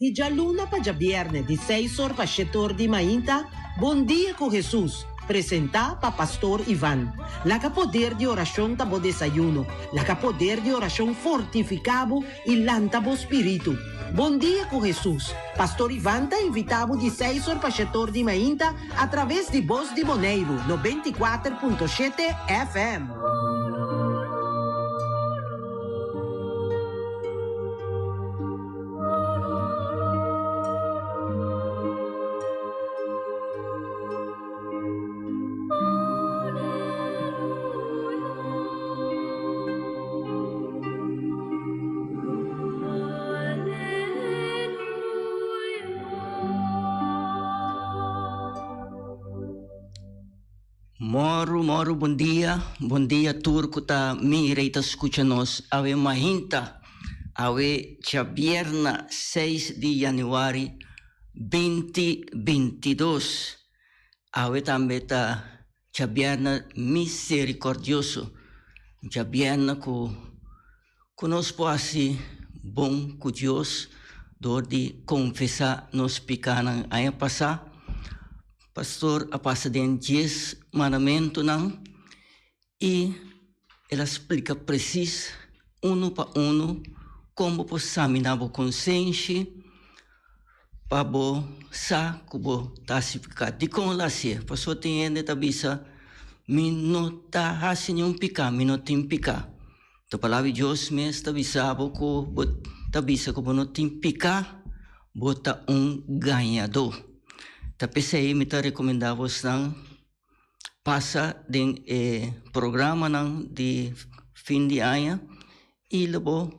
Di già luna pa già vierne di 6 pa 7 di mainta, Buon dia con Jesus. Presenta pa Pastor Ivan. La capoder di oración tabo desayuno. La capoder di oración fortificabo il lantabo spiritu. Buon dia con Jesus. Pastor Ivan ta invitavo di 6 pa 7 di mainta attraverso di Voz di Moneiro, no 24.7 FM. Moro, bom dia turco ta mi reita escucha-nos, ave mahinta, ave vierna 6 de januário 2022, ave também ta vierna misericordioso, vierna que nós posse bom com Deus, dor de confessar nos pecados aí passar. Pastor a passa den 10 mandamentos não e ela explica preciso uno para uno como examinar a consciência para sa como tasificar de como lá se pastor tem ainda tabisa me não tá fazendo pecado me não tem pecado a palavra de Deus me tabisa que tabisa como não tem pecado bota ganhador. Tapi saya minta recomendar-vos nang passa den programa nang de fim de ano e logo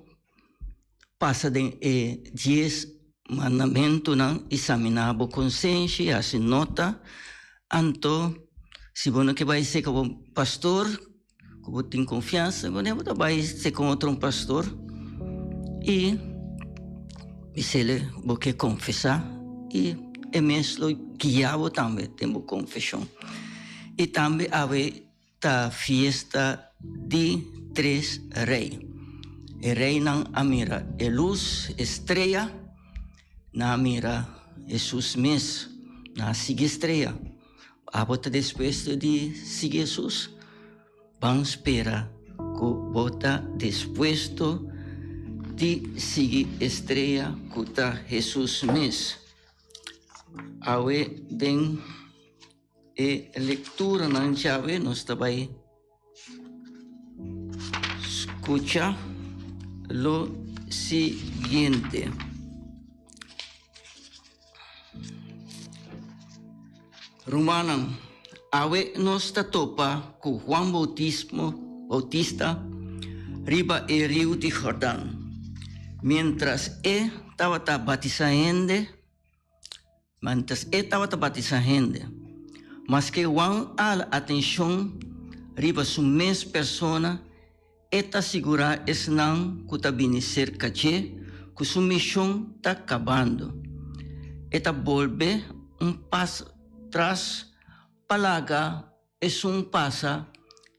passa den 10 mandamento nang examinar a consciência assim nota anto se você que vai ser como pastor que você tem confiança você vai ser com outro pastor e se ele você confessar e mesmo guiado também temos confissão e também havia a festa de 3 reis o rei não mira a luz estrela não mira Jesus mesmo não sigue estrela abota depois de seguir Jesus vamos esperar que bota depois de seguir estrela que está Jesus mesmo. Awe den lectura na chave nos também escucha lo siguiente. Romanos, awe nos topa com Juan Bautista riba el rio de Jordán. Mientras estaba batizando Mantas estava batizando, mas que Juan a atenção riba su mes persona eta segurar es não que tá bini cerca de que su missão tá acabando. Eta volve passo atrás palaga es passa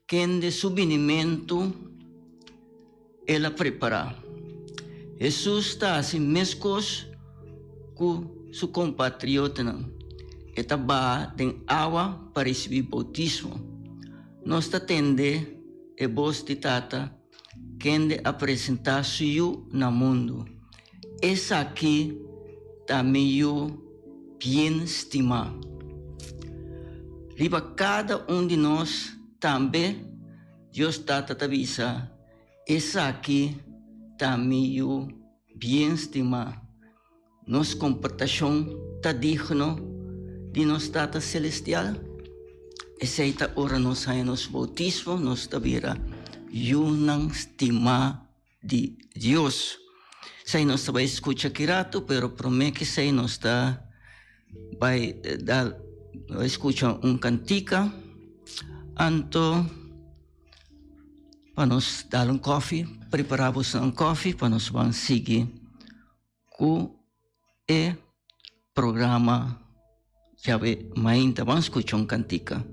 que de subinimento ela prepara. Jesus está assim mescos que su compatriota estava em água para receber bautismo. Nós tende e voz de tata que apresentar suyo no mundo. Essa aqui também bem estimado. Riba cada de nós também Deus tata avisa. Essa aqui também bem estimado. Nossa comportação está digno de nossa data celestial. Essa hora nós nos bautismo, nós tabira yunang estima de Deus. Sei nós vai escutar kirato, pero promete que sei nós está vai dar escutar cantica, anto para nós dar coffee, preparamos coffee para nós vamos seguir com programa chave mainta vamos escuchar cantica.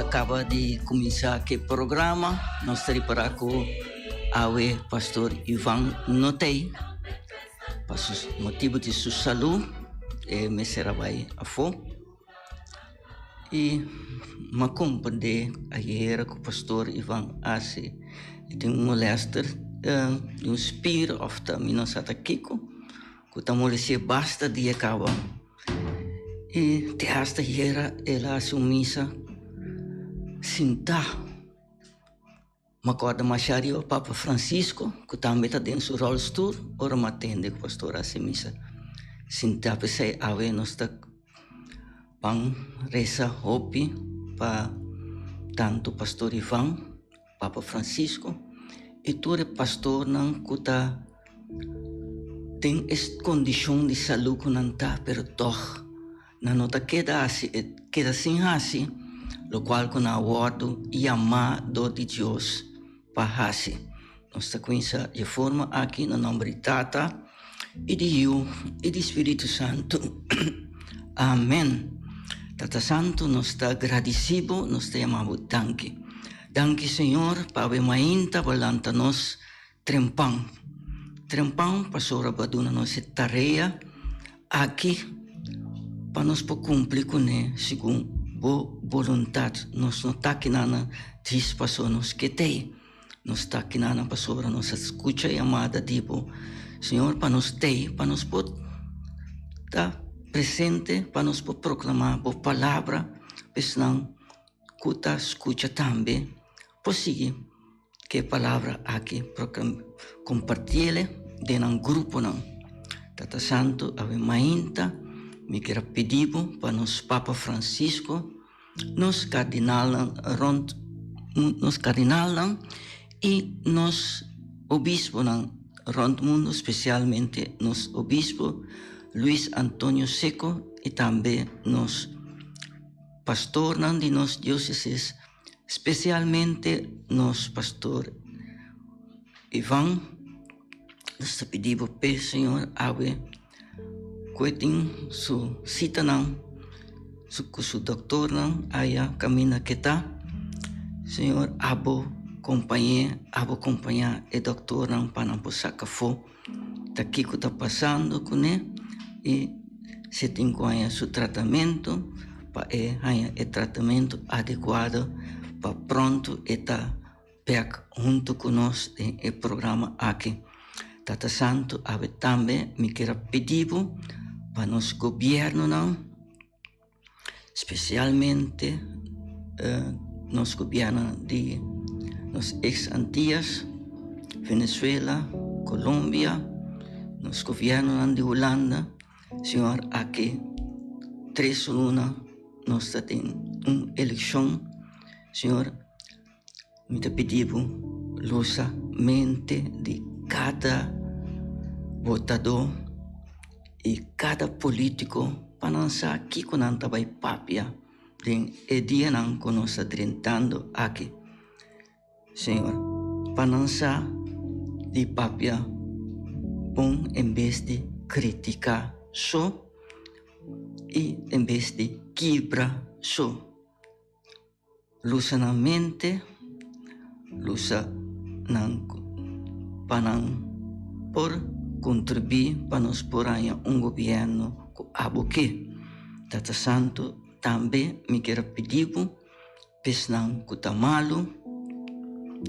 acaba de começar aquele programa. Nós estamos para com o pastor Ivan Notei, para o motivo de sua saúde, me será vai a fo. E me compreende ayer com o pastor Ivan Asi, tem molester, um spirit of the minosata kiko, que estamos se basta de acaba. E te hasta ayer ela assumisa sinta. Me acorda machari o Papa Francisco, que também está dentro do seu rolstoel, ora me atende com o pastor assumisa. Sinta pensei a ver nós está pang reza hopi para tanto pastor Ivan, Papa Francisco, e todo pastor não kuta tem esta condição de saúde que não está, pero toch não nota queda sem assim, lo qual com a word chamado de Deus para assim. Nós está com essa de forma aqui no nome de Tata e de Eu e de Espírito Santo. Amém. Tata Santo, nós está agradecido, nós te amamos danke. Danke, Senhor, para a mainta, volanta nós trempão. Trempão, para sobre a nossa tarefa aqui, para nós cumprir com ele, segundo boa vontade. Nós não está aqui na disposição que tem. Nós está aqui na para sobre a nossa escuta e amada, tipo, Senhor, para nós ter, para nós poder estar presente, para nós poder proclamar a palavra, senão que escuta também, possível que a palavra aqui compartilhe dentro um grupo não. Tata Santo, a mainta, me quero pedir para nos Papa Francisco, nos cardinal e nos obispo rond mundo, especialmente nos obispo Luis Antonio Seco e também nos pastor de nos dioceses, especialmente nos pastor Ivan. Nós pedimos para o Senhor ave que su cita su doctor aya camina que está. Senhor, abo acompanhar o doctor para não passar café. Tá aqui que está passando com ele e se tem que seu tratamento para o tratamento adequado para pronto estar junto conosco no programa aqui. Tata Santo, ave também me quero pedir para nosso governo, especialmente nosso governo de nos ex-Antillas, Venezuela, Colômbia, nosso governo de Holanda. Senhor, aqui 3 lunas nós temos uma eleição. Senhor, me pedimos lusa mente de cada votador e cada político para não ser aqui com não vai papia den e dia não que nós tentando aqui. Senhor, para não ser de papia bom em vez de criticar só e em vez de quebrar só. Lusa na mente, lusa para por contribuir para nos pôr um governo que aboque. Tata Santo, também me quero pedir pesnang que está malo,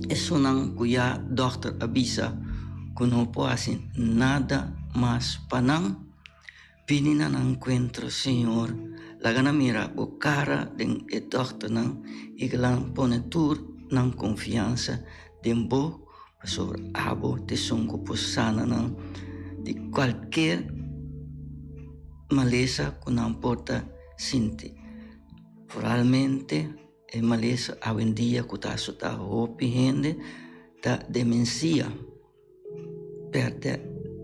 e sonang kuya doktor abisa que não pode nada mais para não vinir na encontro, Senhor. Laga na mira o cara den e doktor não e glan pone tur não confiança den bo sobre abo te songo posana não de qualquer maleza que não porta sinti. Provavelmente é maleza hoje em dia que está sota hopi gente da demência, perde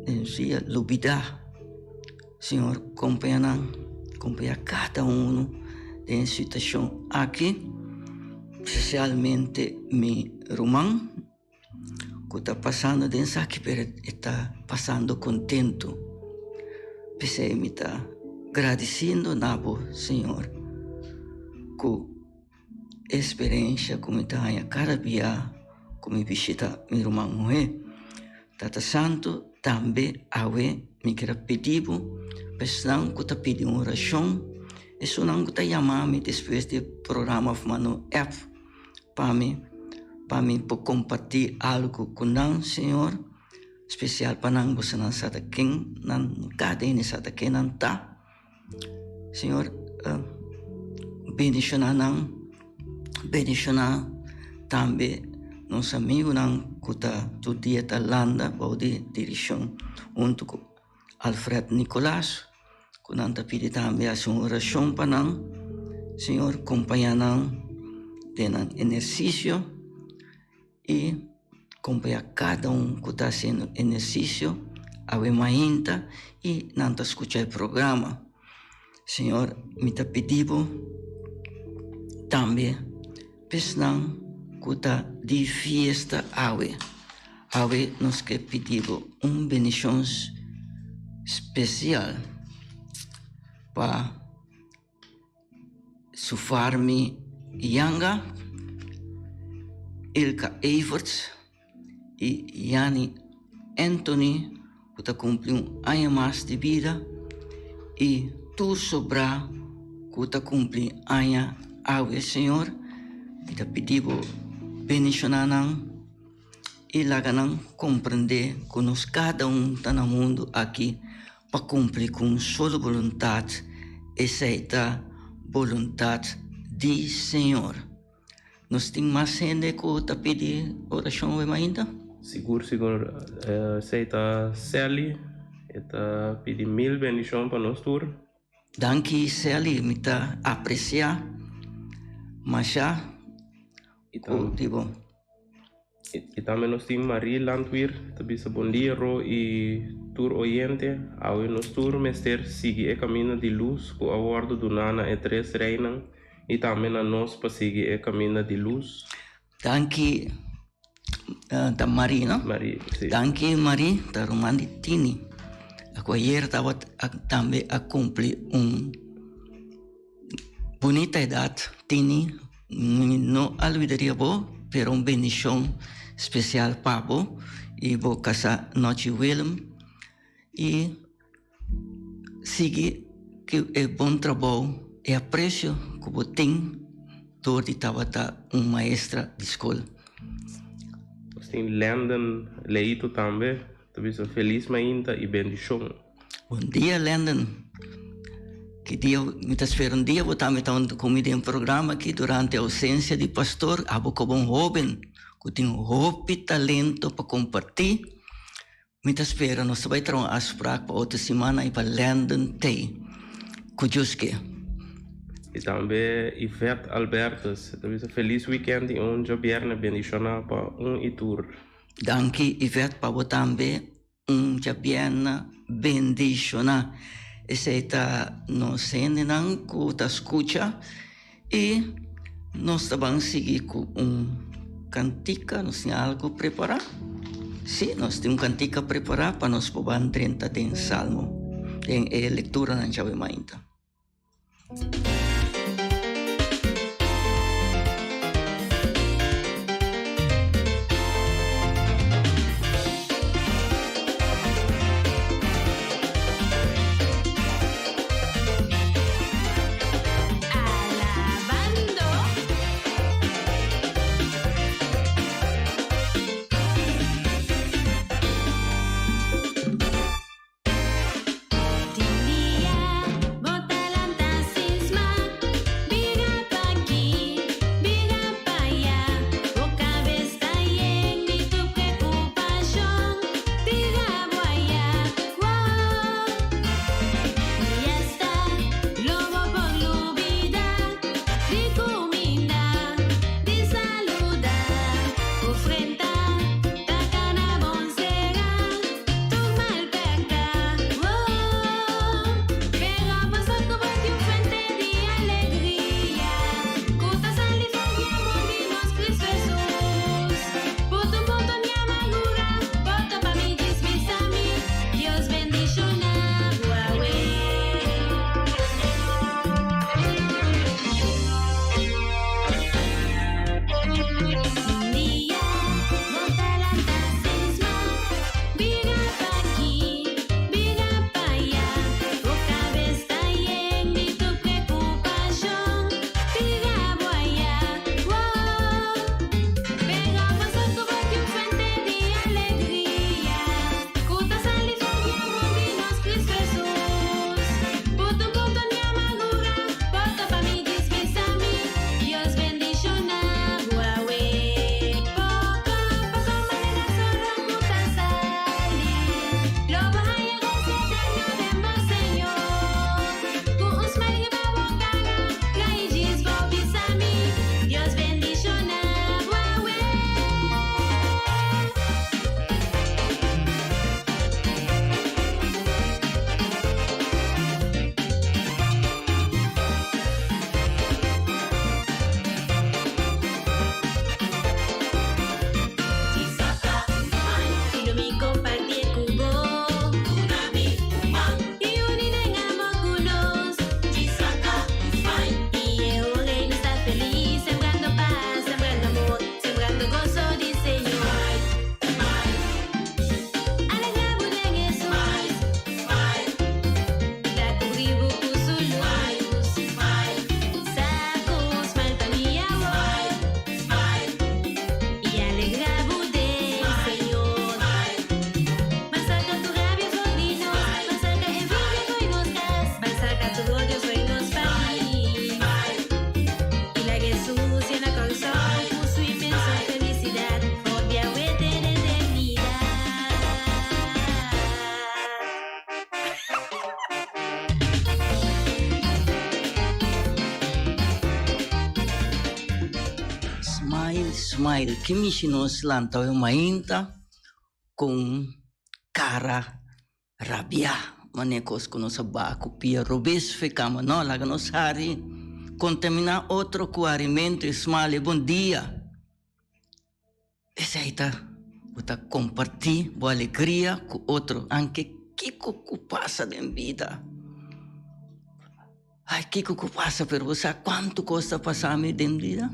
demência, lubida. Senhor, acompanha cada um em situação aqui, especialmente meu irmão, que está passando dentro aqui, está passando contento. Pensei me está agradecendo nabo, Senhor, que experiência como está cada dia como visita meu irmão Moé. Tata Santo também awe me quer pedir pessoal que tá pedindo uma oração e se não que chamar me depois do programa no app para mim por compartilhar algo com não Senhor especial para não você não sabe quem não cada um sabe quem não tá Senhor bendicionar também nos amigos não que tá todo dia tá landa para de direção junto com Alfred Nicolás que não tá pedindo também a sua oração para não Senhor acompanhar não tendo exercício e acompanhar cada que está fazendo exercício a mainta e não tá escutar o programa Senhor me tá pedindo também pessoal que de fiesta awe nos que pedido bendição especial para su farmi Yanga, Ilka Everts e Yani Anthony que cumpriu ano mais de vida e tu sobra que cumpriu ano awe Senhor kita pedido bendicionar e laganang compreender que nós cada está no mundo aqui para cumprir com sua vontade essa é a vontade do Senhor. Nós temos mais gente que está pedindo oração ainda? Seguro. Seita Sally, está pedindo 1000 bendições para nós todos. Danke Sally, me está apreciar. Mas já E também nós temos Maria Landweer, também bom dia, e tur oyente, ao nós tur mester sigue o caminho de luz, com a ordem do Nana e 3 reinas, e também a nós para seguir o caminho de luz. Danke, da Maria, não? Maria, sim. Danke Maria, da Romani Tini. Ako ayer estava também a cumprir bonita idade, Tini. Não olvidaria vou, pero bendição especial para vou e vou casar noite Willem e seguir que é bom trabalho e aprecio que vou ter door die tawata maestra de escola. Nós temos Landon Leito também, também feliz mainta e bendição. Bom dia Landon. Que dia, muitas vezes um dia vou também comigo em programa aqui durante a ausência de pastor, abo como um jovem que tem roupa e talento para compartilhar. Muitas vezes nós vamos ter uma asprac para outra semana e para Landon Tei. Kujuske. E também Ivete Albertos, também feliz weekend e jabierna bendicional para e tour. Danke Ivete para também jabierna bendicional. Essa está no sendo que está escuta e nós vamos seguir com cantica, nós temos algo preparado. Sim, nós temos cantica preparada para nós poder 30 de salmo. Tem a leitura na chave mainta. Bota lantas sin smile. smile que nos lanta o mainta com cara rabia manecos com nossa baco pia robes ficama no laga nos hari contaminar outro com alimento smile bom dia essa ita uta compartir boa alegria com outro anche Kiko que passa em vida. Ai, Kiko que passa per você, quanto custa passar me em vida?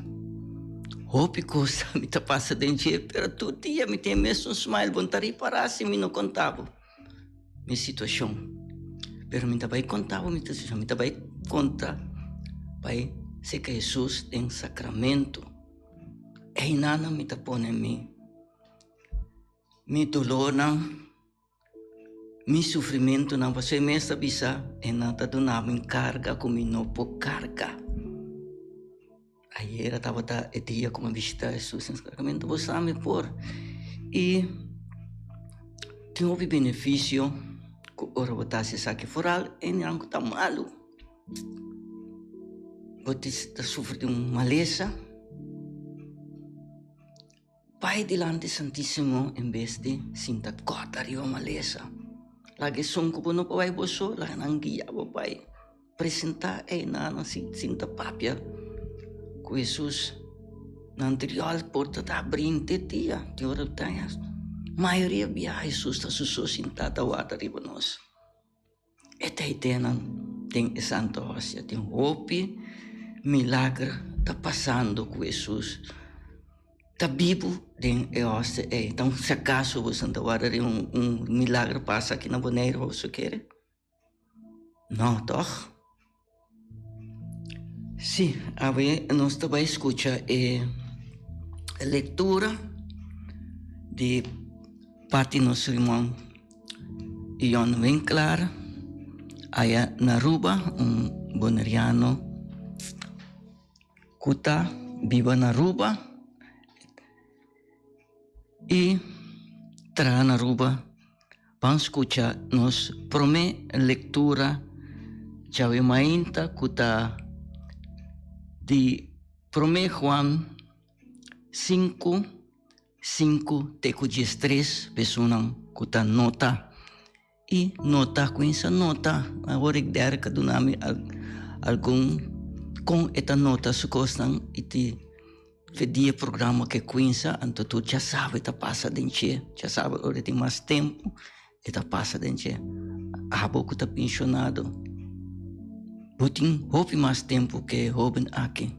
Hope custa me tá passa em dia, pero todo dia me tem mesmo um smile, vontade para se me não contava minha situação. Pero me tá vai contava minha situação, me tá vai contar, vai se que Jesus tem sacramento. E nada me tá põe me dolor não. Mi sofrimento não você mesmo bisa e nada do nada me carga como não por carga. Aí era tava tá dia como visitar Jesus em sacramento você me por e tem um benefício que ora botar se saque foral e não tá malo. Você está sofrendo maleza. Pai delante Santíssimo em vez de sinta cortar a maleza. Lagi sungko po no pawai boso, lagi nang giya po pai. Presenta na sinta papia. Ku Jesus, nantrial porta ta brinte tia, ti ora tayas. Maioria bia Jesus ta suso sinta ta wata ribonos. Eta itenan tem santo hostia, tem hopi, milagre ta passando ku Jesus. Ta bibo den hostia então se acaso você não vai dar milagre passa aqui na boneira você quer? Não, toch? Sim, agora nós também escuta a leitura de parte nosso irmão Ion Winkler, aí na Aruba, boneriano, kuta viva na Aruba. E tra na Aruba vamos escuchar nos prome leitura chave mainta kuta de prome Juan 5 teco 13 besunang kuta nota e nota com essa nota agora der que do nome algum com esta nota se costam e dia programa que coinça, então tu já sabe, tá passa dentro, já sabe, agora tem mais tempo, e tá passa dentro. A pouco tá pensionado. Botin houve mais tempo que houve aqui.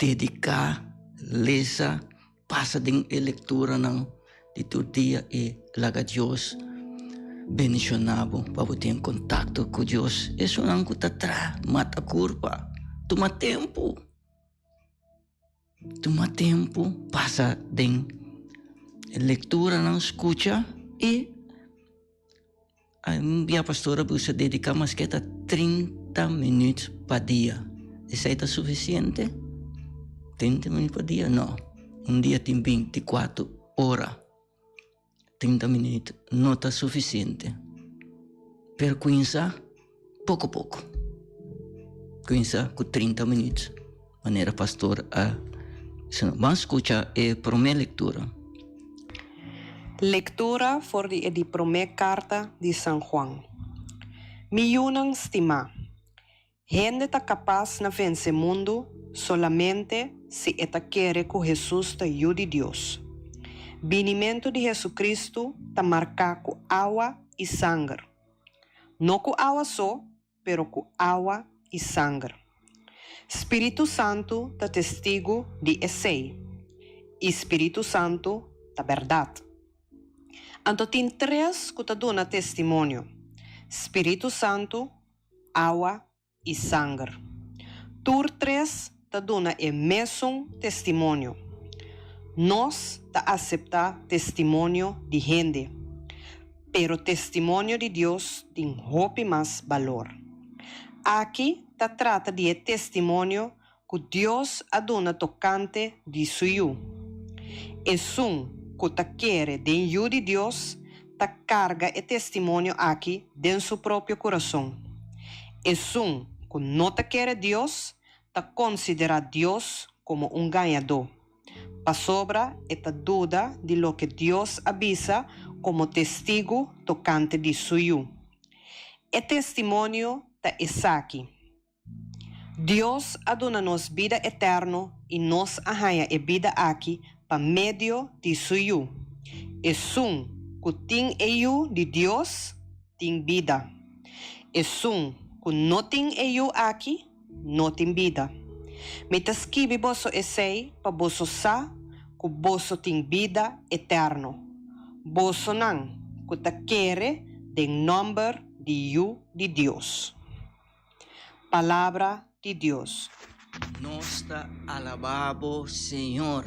Dedicar, lesa, passa dentro leitura não, de todo dia e laga Deus, bendicionado, para ter contato com Deus. Isso não que tá atrás, mata curva, toma tempo. Toma tempo, passa em leitura, não escuta e a minha pastora precisa dedicar mais que 30 minutos para dia. Isso aí está suficiente? 30 minutos para dia? Não. Dia tem 24 horas. 30 minutos não está suficiente. Per começar, pouco a pouco. Começar com 30 minutos. Maneira pastora vamos escuchar a primeira leitura. Lectura for de primeira carta de San Juan. Mi unang estima. Gente está capaz na vencer mundo solamente se eta quer que Jesus te ajude Deus. Vinimento de Jesucristo está marcado com água e sangue. Não com água só, pero com água e sangue. Espírito Santo tá testigo de essay. Espírito Santo tá verdade. Então tem três que tá dando testemunho. Espírito Santo, água e sangue. Tur três tá dando o mesmo testemunho. Nós tá aceitar testemunho de gente. Pero testemunho de Deus tem muito mais valor. Aqui ta trata de testemunho que Deus aduna tocante de suyo. Es que ta quiere de de Deus, ta carga e testemunho aqui de su próprio coração. Es que não ta quiere Deus, ta considera Deus como ganhador. Pa sobra esta duda de lo que Dios avisa como testigo tocante de suyo. El testimonio de Isaac. Dios adona-nos vida eterna e nos arranha a vida aqui por meio de suyo. Es que tem eu de Deus, tem vida. Es que não tem eu aqui, não tem vida. Metas que bosso essay para bosso sa, que bosso tem vida eterna. Bosso não, que ta quere de nome de eu de Deus. Palavra de Deus. Nós te alabamos, Senhor.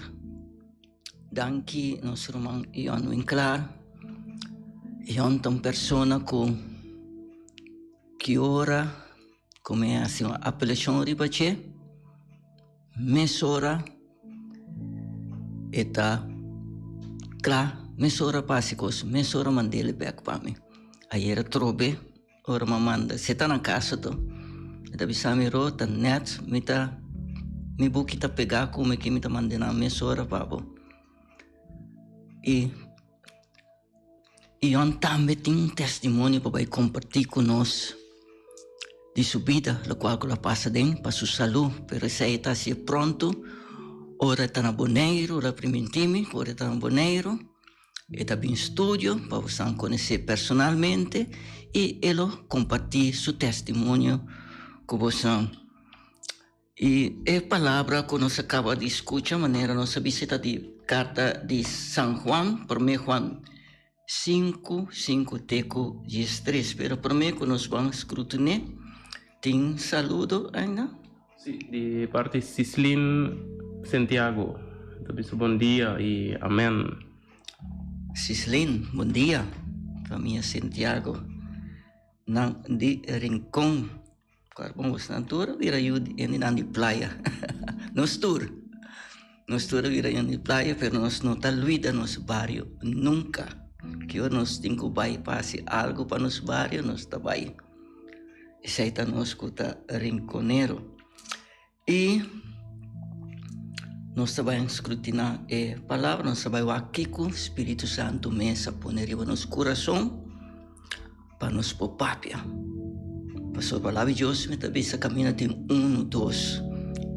Danke, nosso irmão Ion Winkler. Ion é uma pessoa que ora, como é assim, uma apelação ribache, mesora, eta, claro, mesora básicos, mesora mandele back para mim. Aí era trobe, ora manda, se tá na casa, eta bisa miro, tá net, me buki tá pegar como que me tá mandando mesora, babo. E Ion também tem um testemunho para compartilhar conosco de sua vida, a qual ela passa dentro para sua saúde, pero se está assim pronto, ora está na Boneiro, ora primeiro time, ora está na Boneiro, está bem estúdio para você conhecer personalmente e ela compartilhar seu testemunho com você. E a palavra que nós acaba de escutar, maneira nossa visita de carta de San Juan, 1 Juan 5, 5 teco 13, pero para mim que nós vamos escrutinar, tem saludo ainda? Sim, de parte Cislin Santiago. Então, bom dia e amém. Cislin, bom dia. Família Santiago. Nang di Rincón. Karbon was natura, vira yun in playa. Nos tour vira yun in playa, pero nos no taluida nos barrio. Nunca. Que eu nos tenho que passe algo para nos barrio, nos tabay. Essa aí está nos escuta rinconero. E nós vamos escrutinar a palavra, nós vamos aqui com o Espírito Santo mesa poner em nosso coração para nos popapia. Pastor, a palavra de Deus me também se caminha de 1, 2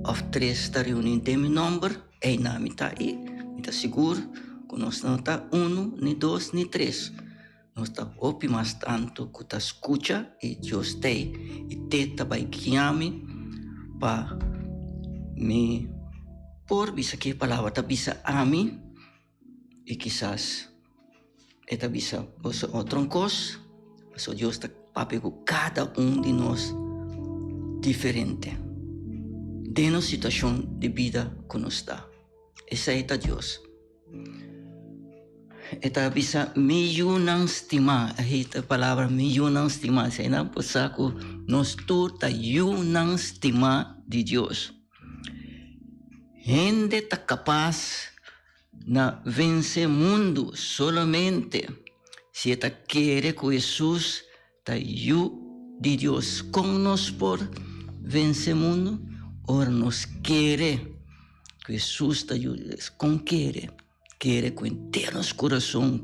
ou 3 está reunindo em meu nome, e na me está aí, me está seguro, que nós não está 1, nem 2, nem 3. Nós está ouvindo mais tanto que está escuta e Deus tem, e te também guiame para me por bisa que a palavra está bisa a mim, e quizás está bisa outro coisa, mas Deus está para cada de nós diferente. De nossa situação de vida que nos está. Essa é Deus. Esta bisa milhão estima, esta palavra milhão estima, se não possa que nós turta milhão estima de Deus. Gente está capaz na vencer o mundo solamente se está querer que Jesus de Deus com nós por vencer o mundo, ora nos quer que Jesus te ajude, com quer com inteiro nosso coração,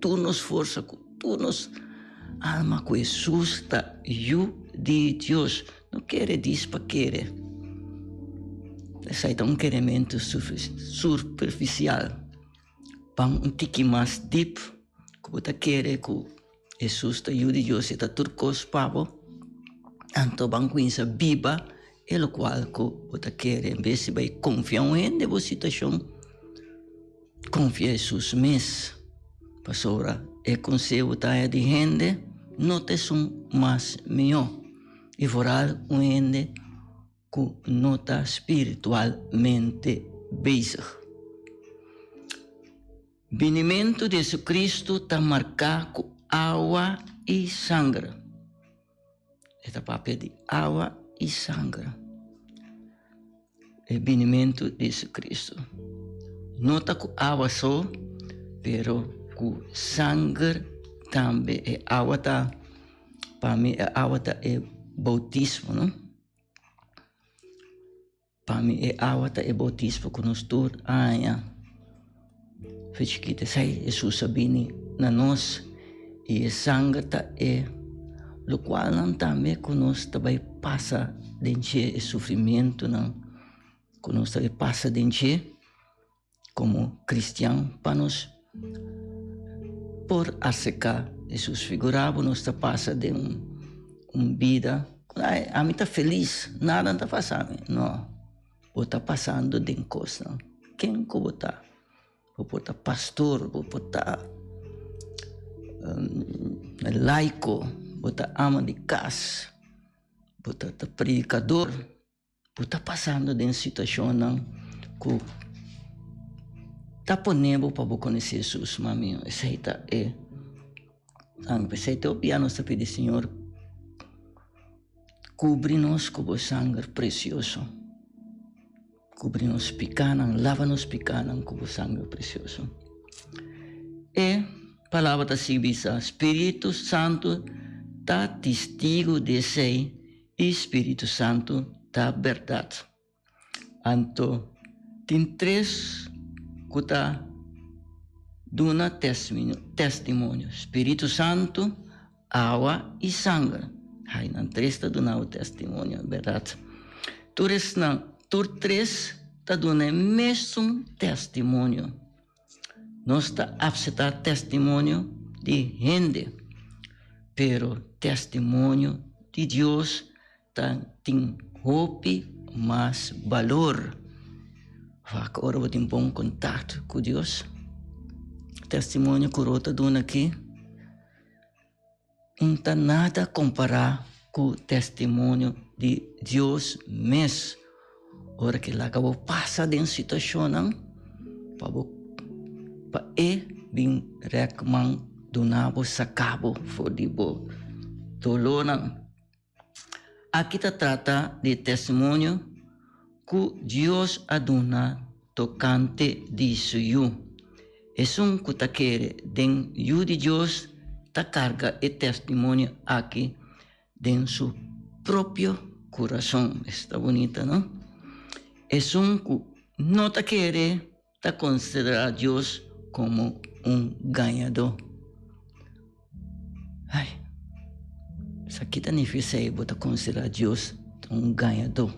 tu nos força, tu nos alma, que Jesus te ajude de Deus, não quer dizer para querer. Esse é um querimento superficial, para um tique mais deep, que você quer que Jesus te ajude Deus e te turcos pavo, anto banco insa biba, e lo qual que você quer, em vez de confiar em você situação, confia em Jesus mesmo. Pastora, e conselho de gente, não te são mais melhor, e voral um gente que não está espiritualmente bezig. Venimento de Jesus Cristo está marcado com água e sangue. Esta papel de água e sangue. O venimento de Jesus Cristo. Não está com água só, pero com sangue também. E água está, para mim, a água está é bautismo, não? para mim é água e batismo com nós todos. Fez que sai Jesus sabini na nós e sangue tá o qual não também conosco também passa dentro o sofrimento não conosco também passa dentro como cristão para nós por acercar Jesus figurava nós tá passa de vida a mim tá feliz nada tá passando não ou tá passando de coisa quem que botar vou botar pastor vou botar laico botar ama de casa botar predicador botar passando de situação não que tá ponendo para conhecer Jesus maminho essa é essa é o piano está pedindo Senhor cobre-nos com o sangue precioso cobre-nos picanam lava-nos picanam com o sangue precioso e palavra da Sibisa Espírito Santo tá testigo de sei Espírito Santo tá verdade anto tem três que tá dando testemunho Espírito Santo água e sangue aí não três tá dando testemunho verdade tu três tá dando mesmo testemunho nós está aceitar testemunho de gente pero testemunho de Deus tem hope mais valor agora vou ter um bom contato com Deus testemunho que eu estou dando aqui não tem nada a comparar com o testemunho de Deus mesmo hora que lá acabou passa de uma situação não para bem recomendo donavo sacabo fodibo dolor não aqui tá trata de testemunho que Deus aduna tocante de suyo é que tá quer den you de Deus tá carga e testemunho aqui den seu próprio coração está bonita não é que não tá quer tá considerar Deus como ganhador isso aqui tá difícil botar considerar Deus ganhador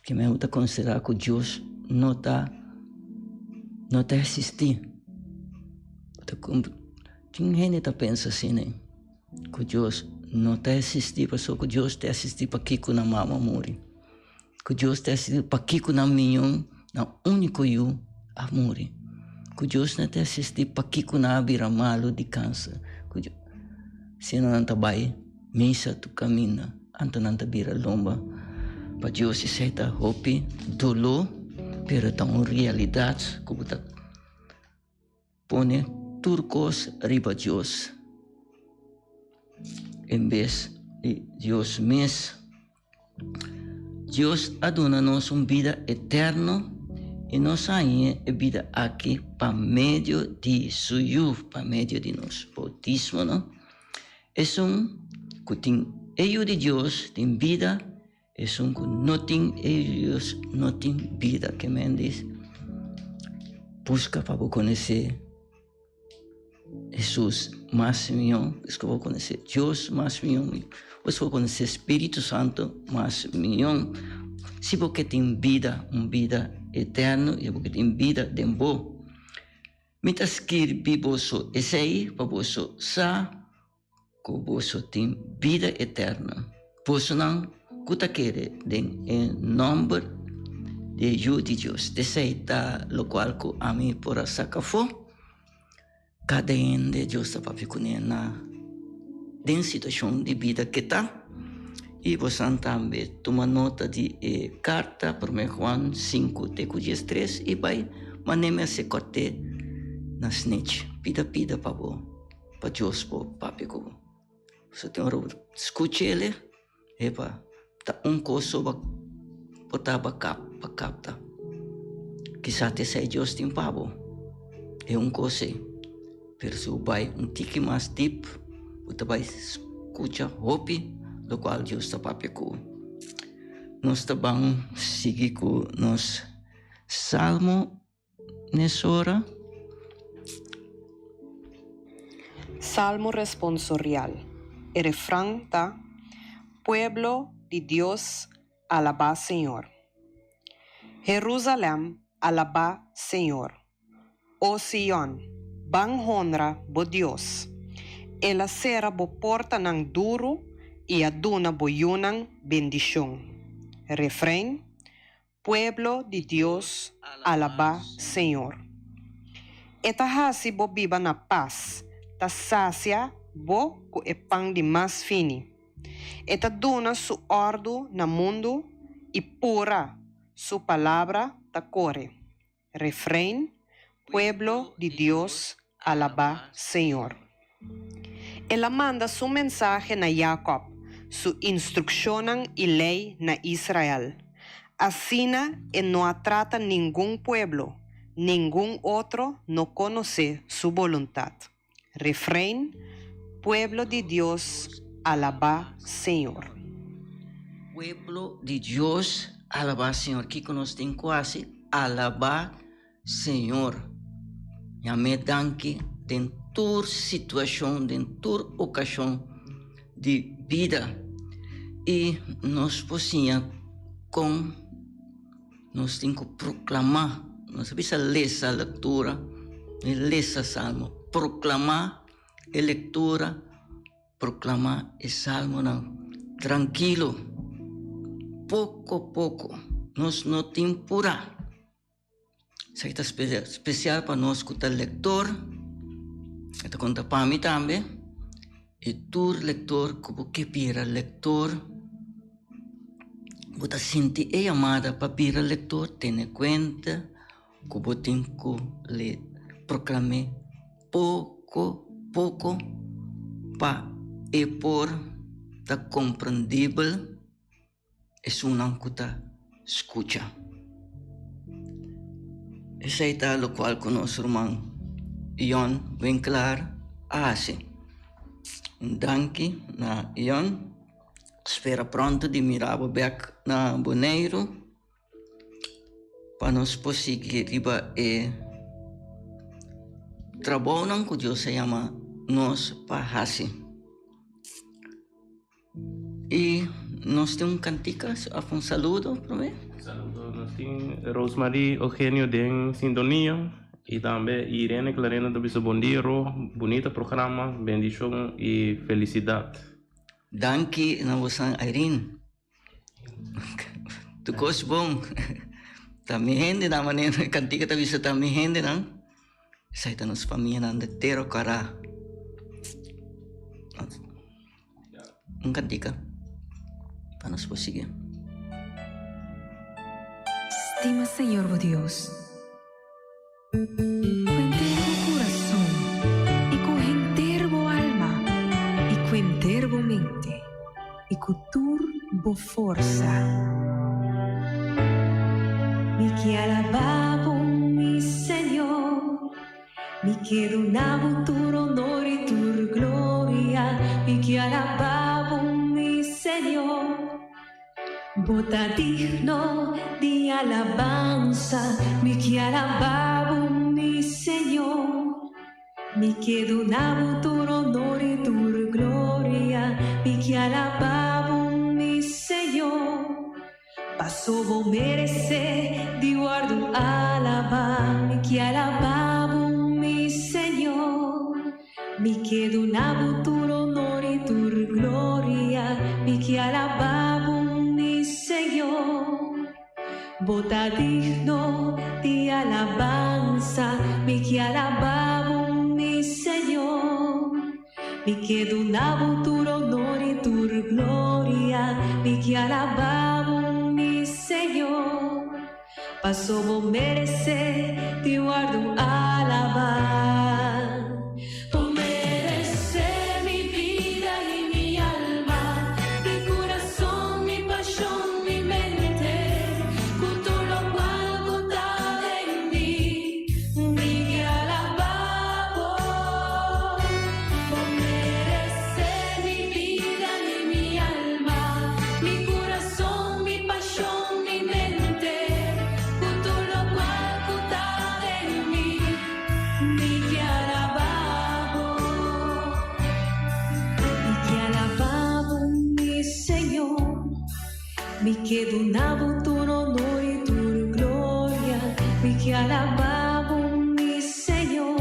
que mesmo tá considerar que Deus não tá existir tem gente que pensa assim né que Deus não tá existir só que Deus tá existir para que na mama morre que Deus tá existir para que na minha na único eu a morre que Deus não tá existir para que na vira malo de câncer se não tá bem misa tu camina anta não tá vira lomba para Deus se seta hope dolor pero tá uma realidade que você põe turcos riba Deus em vez de Deus mesmo Deus aduna-nos uma vida eterna e nós aí a vida aqui para meio de suyo para meio de nosso bautismo não é que tem eu de Deus tem vida é que não tem Deus não tem vida que me diz busca para conhecer Jesus mais milhão que vou conhecer Deus mais milhão você vai conhecer Espírito Santo mais milhão se você tem vida uma vida eterna e você tem vida de bom mientras que biboso esse aí para você sa que você tem vida eterna você não kuta quer em nome de Deus deseita lo qual que a mim por sacafo cada de Deus está para na den situação de vida que está e você também toma nota de carta por Juan 5 13 e vai maneme se corte na snitch pida para Deus para pico você tem escute ele e para tá coisa botar para capta que sabe se Deus tem pavo é coisa pero se vai tique mais deep você vai escutar hope do qual Deus está para pico nós tabang sige ko nos salmo nesora. Salmo responsorial. El refrán ta, pueblo de Dios, alaba Señor. Jerusalén, alaba Señor. O Sion, ban honra bo Dios. Ela será bo porta nang duro y aduna bo yunang bendición. Refrán, pueblo de Dios, alaba Señor. Eta hasi bo biba na paz, ta sacia bo ku epang di mas fini. Eta duna su ordo na mundo y pura su palabra ta core. Refrán, pueblo de Dios, alaba Señor. Ela manda su mensaje na Jacob, su instrucción y ley na Israel. Asina no trata ningún pueblo, ningún otro no conoce su voluntad. Refrán, pueblo de Dios, alaba Señor. Pueblo de Dios, alaba Señor. Que nos tem quase, alaba Señor. Ya me danke den toda situação, den toda ocasião de vida. E nós possíamos, com nós temos que proclamar, nós precisamos ler essa leitura, ler esse salmo, proclamar a leitura, proclamar o salmo não, tranquilo, pouco a pouco, nós não temos pura. Isso é especial para nós que o leitor, que conta para mim também, e tu leitor, que pira leitor, você sente a chamada para pira leitor, tenha conta, que você tem que ler, proclamar pouco, para e por tá compreendível, é uma que tá escuta. Esse é tal o qual que nosso irmão Ion bem claro assim. Danke na Ion. Espera pronto de mirar o bec na Boneiro para nós conseguir riba e trabalho que Deus se chama nós para assim. E nós temos canticas, um saludo para mim. Saludo, nós temos Rosemary Eugenio de sintonia e também Irene Clarena do Biso Bom Dia, bonito programa, bendição e felicidade. Danke na você, Irene. Tu gosto bom. Também gente da maneira cantica também se também gente não. Sai da nossa família não de ter o cara. Cantica para nós conseguir. Estima Señor, oh Dios, con entero corazón y con entero alma y con entero mente y con turbo fuerza. Mi que alababo mi Señor, mi que donavo tu honor y tu gloria, mi que alababo mi Señor. Bota digno de alabanza, mi que alababo mi Señor, mi que donavo tu honor y tu gloria, mi que alababo mi Señor. Paso vos merece de guardo alabar, mi que alababo mi Señor, mi que donavo tu honor y tu gloria, mi que alababo mi Señor. Bota digno de alabanza, mi que alababo mi Señor, mi que donavo tu honor y tu gloria, mi que alababo mi Señor. Paso vos merece de guardo alabar. Mi corazón, mi pasión. mi chiedo un futuro honor y tu gloria, mi que alabamos mi Señor,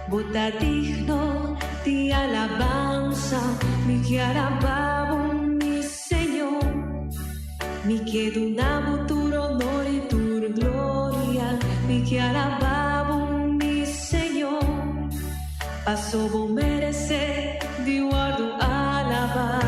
bota digno de alabanza, mi que alabamos mi Señor, mi chiedo un futuro honor y tu gloria, mi que alabamos mi Señor, paso vos merecer de guardo alabar.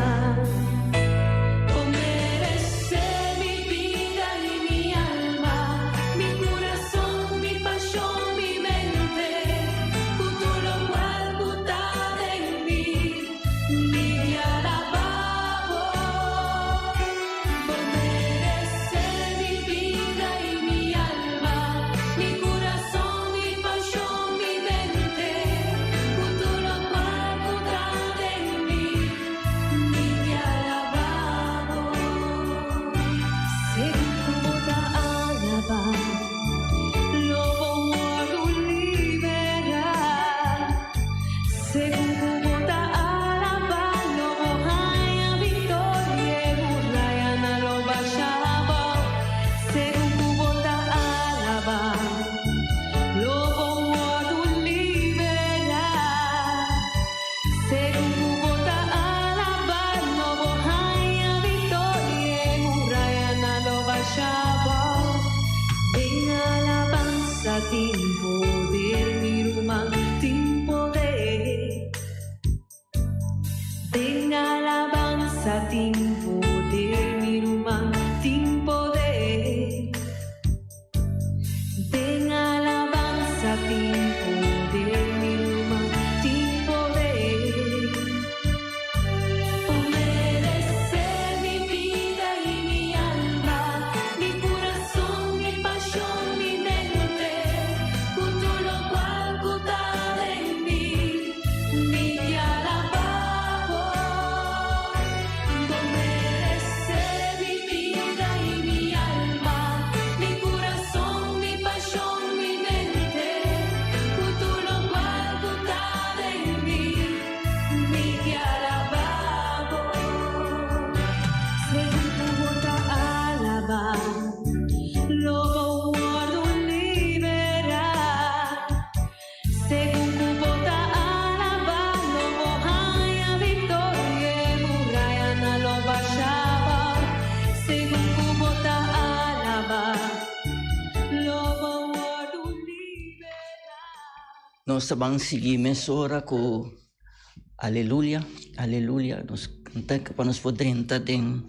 Nós vamos seguir mesora com aleluia, aleluia. Nós cantamos para nós poder entrar no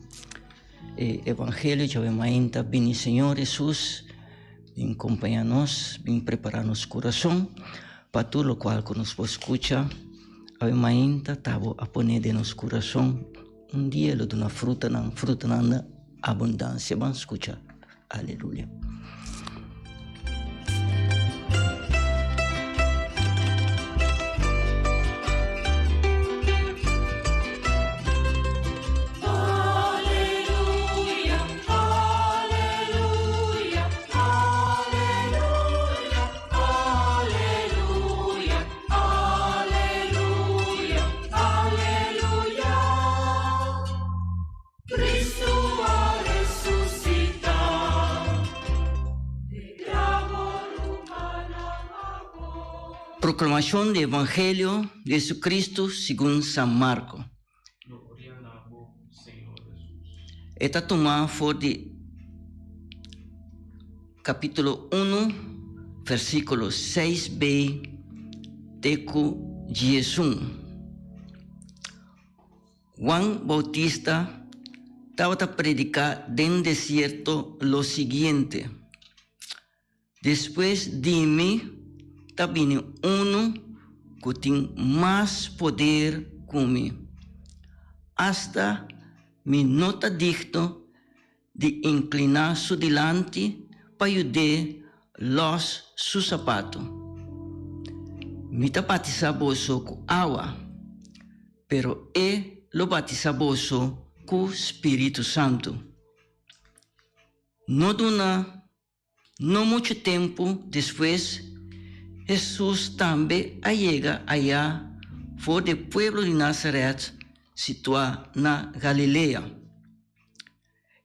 Evangelho, já vemos ainda, bem Senhor Jesus, bem acompanhar-nos, bem preparar nosso coração, para tudo o qual que nós escuta, vemos ainda, estava a poner de nosso coração, dia de uma fruta na abundância. Vamos escutar, aleluia. Proclamação do Evangelho de Jesucristo segundo São Marcos. Esta tomada foi de capítulo 1, versículo 6b, teco 11. Juan Bautista estava a predicar no deserto lo seguinte: depois de mim, está vindo que tem mais poder que mim. Hasta me nota digno de inclinar su delante para ayudar su zapato. Me está batizando com agua, pero lo batizando com Espírito Santo. No muito tempo depois, Jesus também chega allá fora do pueblo de Nazaret, situado na Galileia.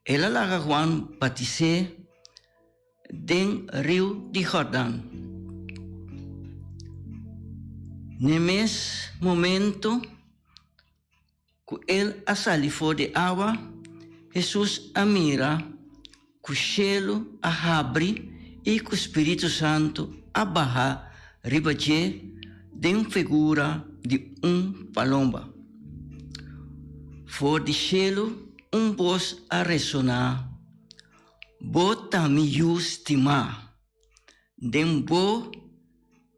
ela laga Juan batizé den rio de Jordão. No mesmo momento que ele saiu fora de água, Jesus mira que o céu abre e que o Espírito Santo abarra ribaje de figura de palomba. Fora de céu, voz a ressonar. Bota mi estima, den bo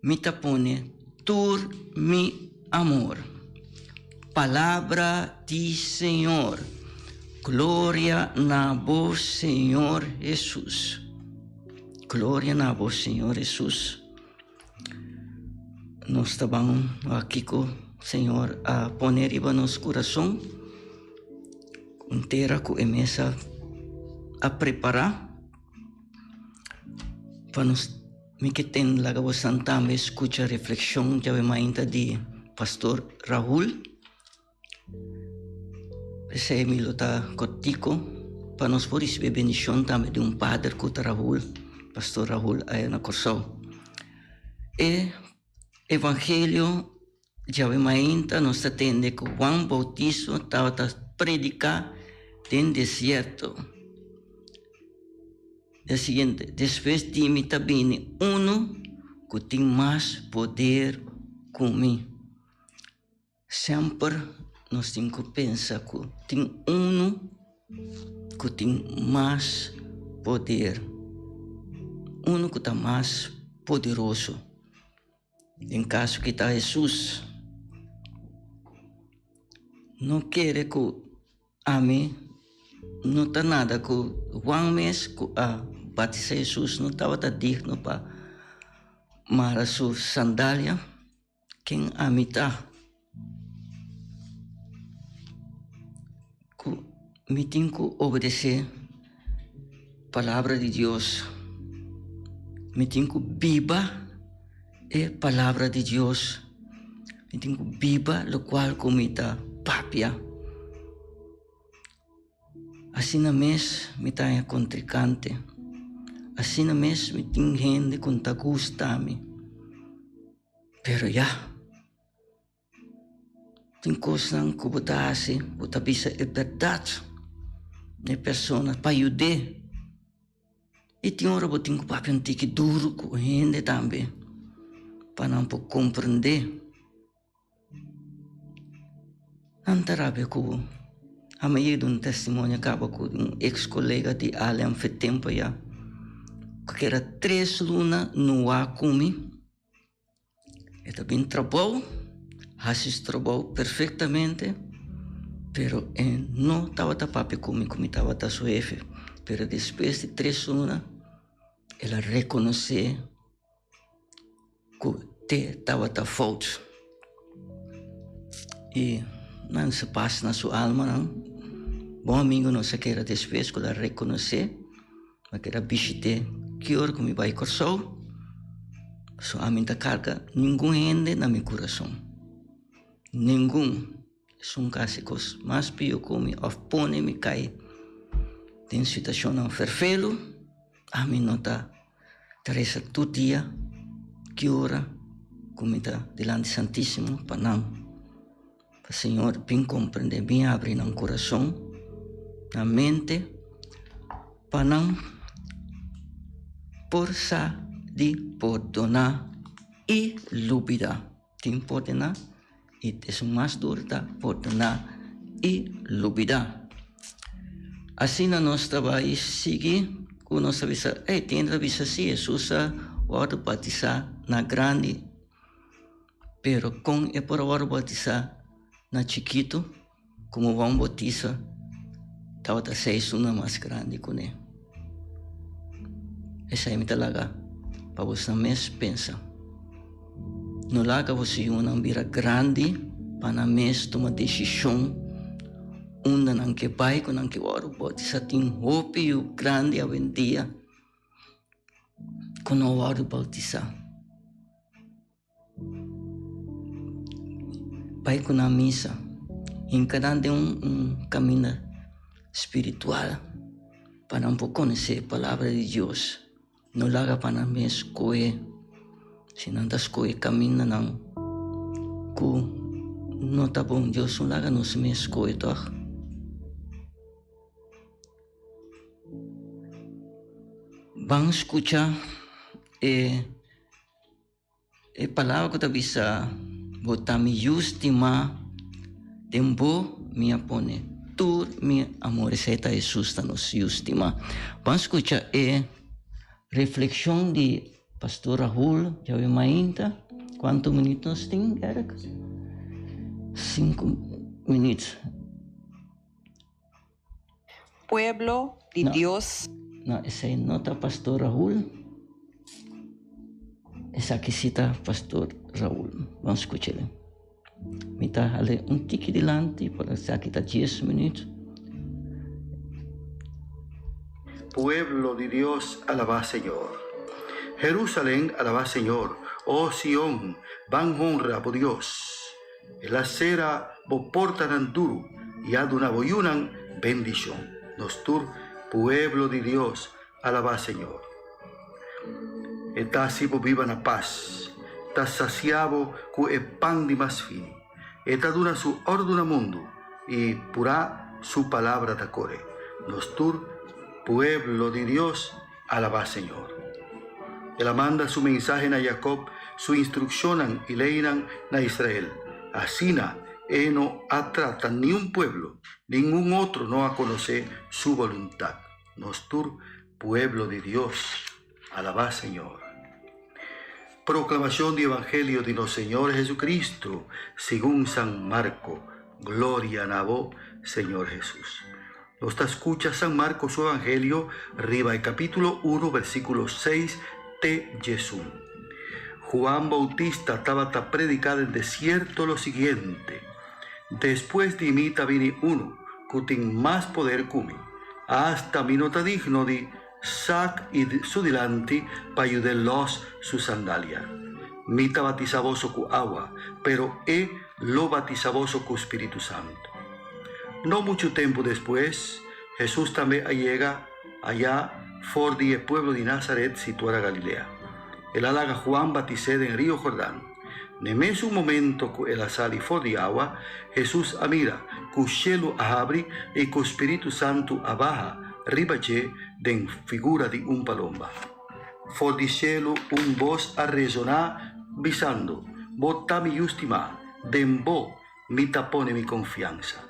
mi tapone, tur mi amor. Palavra de Senhor. Glória na voz, Senhor Jesus. Glória na voz, Senhor Jesus. Nós estamos aqui com o Senhor a poner em nosso coração inteira com a mesa a preparar para nós que tem lá que Santa me escuta a reflexão já ainda de Pastor Raul. Esse me lo tá contigo para nós por receber bendição também de padre que Raul, Pastor Raul aí na Corsão. E Evangelho já ainda nós atende que Juan Bautista estava predicar no deserto. É o seguinte, depois de mim também que tem mais poder que mim. Sempre nós temos que pensar que tem que tem mais poder. Que está mais poderoso. Em caso que está Jesus. Não quer que a mim não está nada que Juan mês que batizar Jesus não estava digno para mara sua sandália quem a mim está. Me tenho que obedecer a palavra de Deus. Me tenho que viver a palavra de Deus. Me tenho que viver o qual me está papia. Assim mesmo me está contricante. Assim mesmo me tem gente que está gostando. Pero já. Tem coisas que você faz, você bisa é verdade. De pessoas para ajudar. E tem hora que você tem que papel que duro com a gente também. Para não compreender. Não terá que a meio de testemunho acaba com ex-colega de Alem faz tempo já. Que era 3 lunas no ar comigo. E também trabalhou. Hassis trabalhou perfeitamente. Pero não estava papi comigo, como estava da sua jefe. Pero depois de 3 lunas, ela reconheceu que estava da falta. E não se passa na sua alma, não. Bom amigo não se quer depois que ela reconhecer, mas que era bichite, que hora que me vai correr, só a minha carga, nenhum gente na meu coração. Nenhum. São casos mais pior que me opõe me cai. Tem situação não ferfelo, a mim não está. Teresa todo dia, que hora, como está delante Santíssimo, para não. Para o Senhor bem compreender, bem abrir no coração, na mente, para não força de perdonar e lubida. Tem perdonar. E é mais duro da perdonar e lubida. Assim nós trabalhamos seguir com nossa visão. Tem a visão se Jesus pode batizar na grande, pero com por hora batizar na chiquito, como vão batizar, estava 6 uma mais grande com ele. Essa é a minha laga para você mesmo pensar. No laga você uma vira grande para mesmo tomar decisão onde não que vai com não que ora pode ser tem hope o grande a vendia com o ora bautizar vai com a missa em cada de caminho espiritual para un poco conocer la palabra de Dios. No la haga para mí escoger, si no andas escoger camina no está bom Dios, no la haga nos me escoger, toch? Vamos a escuchar palabra que te avisa, botar mi justima, tempo me pone. Tu mi amor, essa Jesus está nos justima. Vamos escuchar reflexão de pastor Raul, já vi ainda. Quantos minutos tem, Eric? 5 minutos. Pueblo de Dios. Não, essa aí não está pastor Raul. Essa aqui está pastor Raul. Vamos escutar ele. Me está ali tique delante, para que aqui está 10 minutos. Pueblo de Dios, alabá Señor. Jerusalén, alabá Señor. Oh Sion, van honra por Dios. El acera bo portan duro y aduna boyunan bendición. Nostur, pueblo de Dios, alabá Señor. Eta sibo viva na paz. Ta saciabo cu e pan di mas fini. Eta duna su orduna mundo y pura su palabra tacore. Nostur, pueblo de Dios, alabá Señor. Él manda su mensaje a Jacob, su instruccionan y leinan a Israel. Asina, no atrata ni un pueblo, ningún otro no a conocer su voluntad. Nostur, pueblo de Dios, alabá Señor. Proclamación del Evangelio de nuestro Señor Jesucristo, según San Marco. Gloria a vos, Señor Jesús. Nos escucha San Marcos su Evangelio, arriba el capítulo 1, versículo 6 de Jesús. Juan Bautista estaba predicando en el desierto lo siguiente: después de mí viene uno que tiene más poder que mí, hasta mí no está digno de sac y su delante para ayudarlos su sandalia. Mi está batizaboso con agua, pero lo batizaboso con Espíritu Santo. No mucho tiempo después, Jesús también llega allá for del pueblo de Nazaret, situada en Galilea. El alaga Juan batizé en el río Jordán. En un momento que el sali for de agua, Jesús mira, que el cielo abre y que el Espíritu Santo abaja, ribache de figura de un palomba. For del cielo un voz a resonar, bisando, bota mi justima, dembo, mi tapone mi confianza.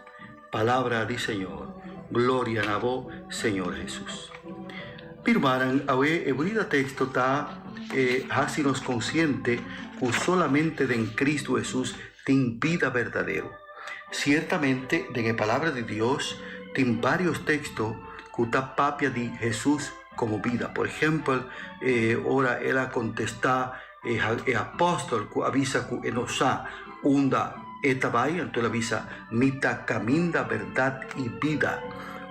Palabra del Señor. Gloria a vos, Señor Jesús. Pirmaran, hoy el bonito texto está haciéndonos consciente que solamente en Cristo Jesús tiene vida verdadero. Ciertamente, en la palabra de Dios, tiene varios textos que está papia de Jesús como vida. Por ejemplo, ahora él contesta el apóstol que avisa que nos ha una etabai, entonces avisa mita caminda, verdad y vida.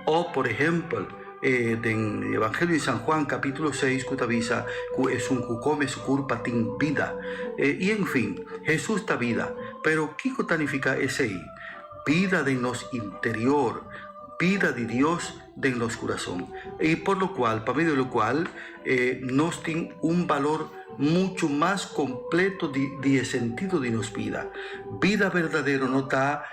O por ejemplo, en el Evangelio de San Juan capítulo 6 que avisa que es un que come su culpa tiene vida. Y en fin, Jesús está vida. Pero ¿qué significa ese? Vida de nos interior, vida de Dios de los corazón. Y por lo cual, para medio de lo cual, nos tiene un valor mucho más completo de sentido de nos vida. Vida verdadero no está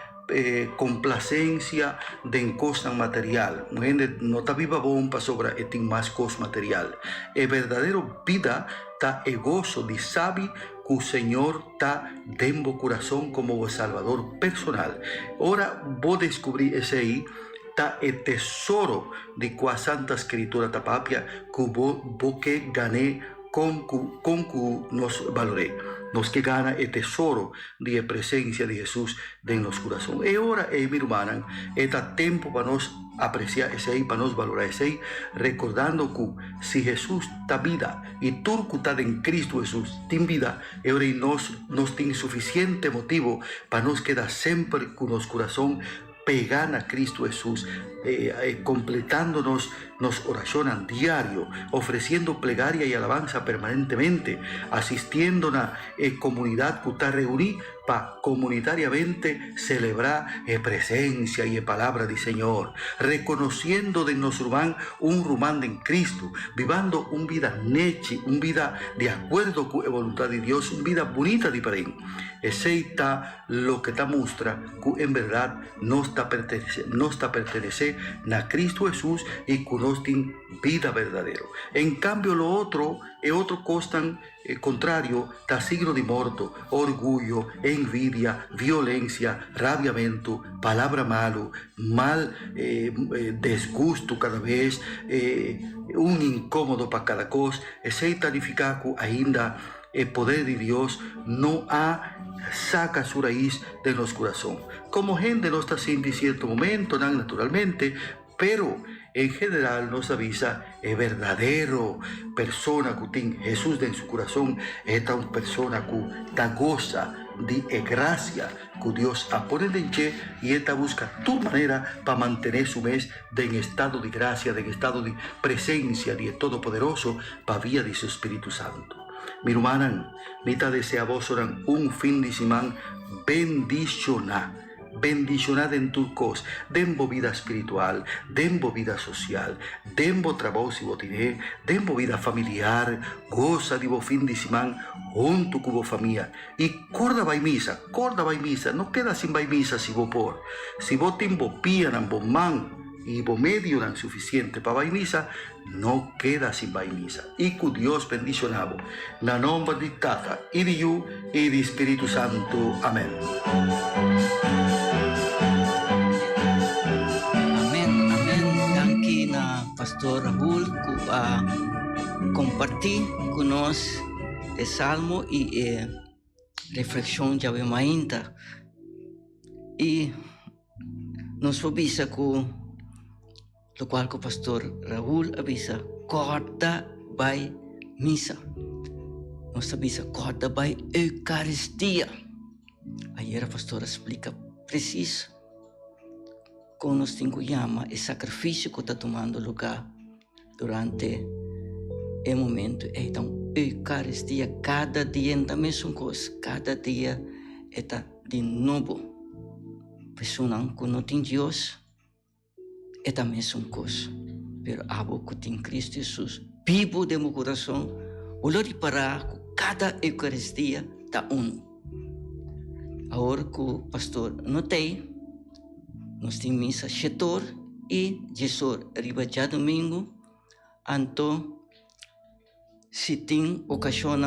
complacencia de cosa material. No está viva bomba sobre etin más cosa material. El verdadero vida está el gozo de saber que el Señor está dentro del corazón como el Salvador personal. Ahora voy a descubrir ese ahí. Está el tesoro de la Santa Escritura tapapia que vos que gané con que nos valoré. Nos que gana el tesoro de la presencia de Jesús en los corazones. Y ahora, mi hermana, está tiempo para nos apreciar ese ahí, para nos valorar ese ahí, recordando que si Jesús está vida y tú que estás en Cristo Jesús tiene vida, ahora nos tiene suficiente motivo para nos quedar siempre con los corazones pegan a Cristo Jesús, completándonos nos oracionan diario, ofreciendo plegaria y alabanza permanentemente, asistiendo a la comunidad que está reunida para comunitariamente celebrar presencia y palabra del Señor, reconociendo de nosotros un rumán en Cristo, vivando una vida neche, una vida de acuerdo con la voluntad de Dios, una vida bonita de para él. Ese está lo que te muestra que en verdad no está pertenece a Cristo Jesús y que nos tiene vida verdadera. En cambio lo otro es otro costan contrario, está signo de muerto, orgullo, envidia, violencia, rabiamiento, palabra malo, desgusto cada vez, un incómodo para cada cosa. Ese significa que ainda el poder de Dios no saca su raíz de los corazones. Como gente no está haciendo en cierto momento, naturalmente, pero en general nos avisa es verdadero persona que tiene Jesús en su corazón, esta una persona que goza de gracia que Dios ha ponido en che y esta busca tu manera para mantener su mes en estado de gracia, en estado de presencia de Todopoderoso para vía de su Espíritu Santo. Mi hermana, nita desea vos oran un fin de semana bendicionada en tu cos, dembo vida espiritual, dembo vida social, dembo trabajo si botiné, dembo vida familiar, goza de vos fin de semana junto con vos familia y corda vai misa, no queda sin vai misa si vos por, si vos timbo pian vos man y vos medio dan suficiente para vai misa, no queda sin vai misa. Y que Dios bendicionado, na nombre de Tata y de Hijo y de Espíritu Santo. Amén. Danke na Pastor Raúl que compartir con nosotros el salmo y reflexión ya mainta. Y nos avisa que lo cual el Pastor Raúl avisa, corta by misa. Nos avisa, corta by Eucaristía. Ayer el Pastor explica preciso cómo nos llama el sacrificio que está tomando lugar durante el momento. Entonces, Eucaristía, cada día en la misma cosa, cada día está de nuevo. Persona que no tiene Dios, é a mesma coisa. Pero algo que tem Cristo Jesus vivo de meu coração, olhar e parar que cada Eucaristia está uno. Agora que o pastor notei, nós temos missa chetor e Jesus arriba já domingo, então se tem ocasião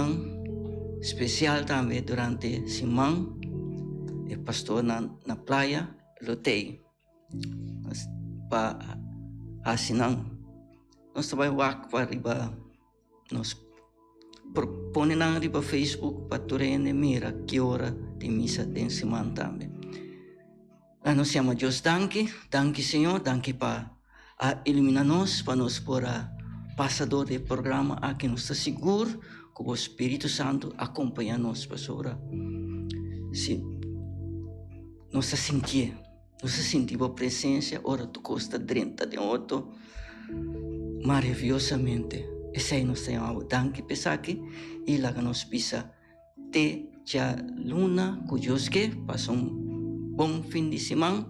especial também durante a semana, o pastor na praia lotei. Para assinar, nós trabalhamos para riba, nós proponemos na riba Facebook para turene mira que hora de missa tem semana também. Nós chamamos Deus danke Senhor, danke para iluminar-nos, para nós por passador do programa aqui nós está seguro que o Espírito Santo acompanha nós para sobre se nós sentir. Você sentiu a presença, ora tu costa 30 de outro, maravilhosamente. Esse aí nós temos danke pesaki e lá que nós pisa te já luna cujoske passa bom fim de semana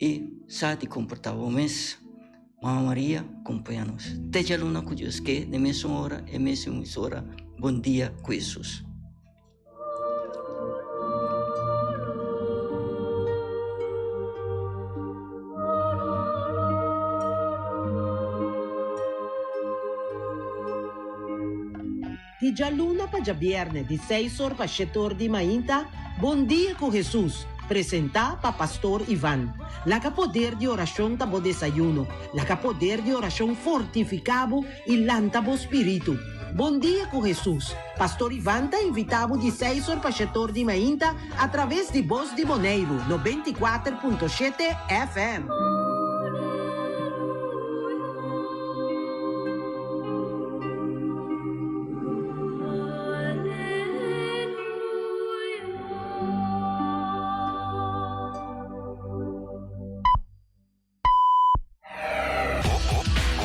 e sabe comportar o mês. Mama Maria acompanha-nos. Te já luna cujoske de mesma hora e mesma emissora. Bom dia com Jesus. Di già luna pa già vierne, di 6 horas pa 7 horas di mainta, Bom dia com Jesus, presenta pa Pastor Ivan. La que poder de oración tabo desayuno, la que poder de oración fortificado y lantabo espíritu. Bom dia com Jesus. Pastor Ivan está invitado de 6 horas para 7 horas de manhã através de Voz de Moneiro, 94.7 FM.